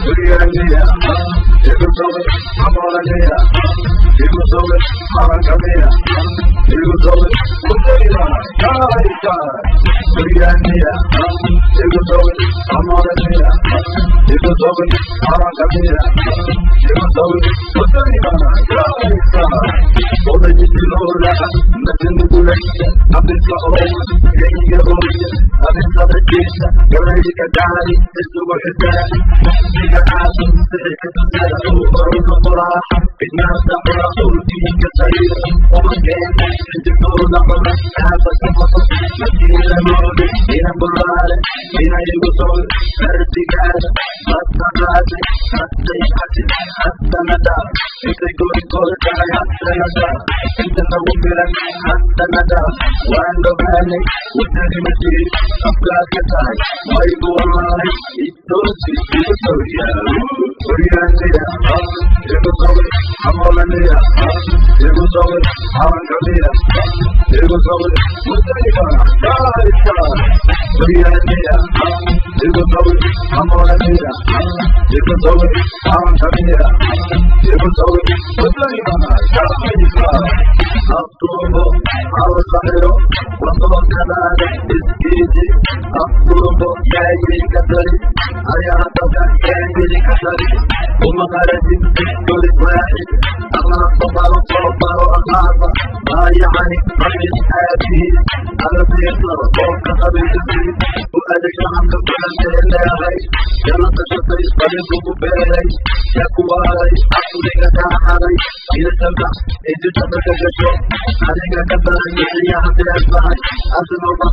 Uriania, Igusovic, Amorania, Igusovic, Maracamia, Igusovic, Uriania, Uriania, Igusovic, Amorania, Igusovic, Maracamia, Igusovic, Uriania, Oda Gitilola, Natinduletia, Abisla Ola, Yenga Olia, Abisla Betisa, Gareka Dali, Estuva Hetani, Siga Asun, Sekatana, Ubaruka Pora, Pinasa Pora, Ultika Saira, Omagen, Sintikola, Kapa Samoto, Natina Modi, Ina Borale, Ina Yugosol, Vertigada, Matanade, Atayati, Atanada, Itegurikola, Atanada, Intanawumira, Atanada, Wando Valley, Utanimati, Aplakatai, Waibuamai, Itosi, Victoria, Uriania, Igusovic, Amolania, Igusovic, Arangamia, Igusovic, Utanimana, Gaita, Uriania, Igusovic, Amolania, Igusovic, Arangamia, Igusovic, Utanimana, Gaita, Abturbo, Alessandro, Quando Canada, Esquide, Abturbo, Gagli Catari, Ayata, Gagli Catari, Uma Garati, Victory Flash, Amata, Paro, Amata, Ayani, Manis, Happy, Alabama, Boca, Abiti, who had a chance to put in their race, Jonathan Shaffer is running to Pere, Yakuai, Africa, Tahari, Ilitama, Editama, Adiga Katari, Yahatai, Asanova,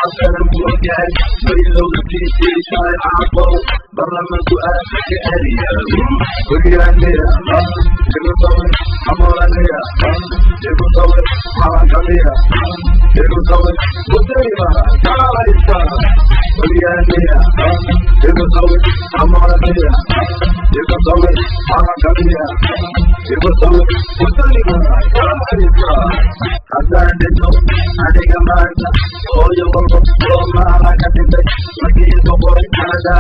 Asanova, Below the PC, Apple, Barlamatu, Africa area, Uriania, Igusovic, Amorania, Igusovic, Maracamia, Igusovic, Utanimana, Gaita, Uriania, Igusovic, Amorania, Igusovic, Maracamia, Igusovic, Utanimana, Gaita, Adandito, Adigamanta, Oyo, Roma, Lagi, Boy, Canada,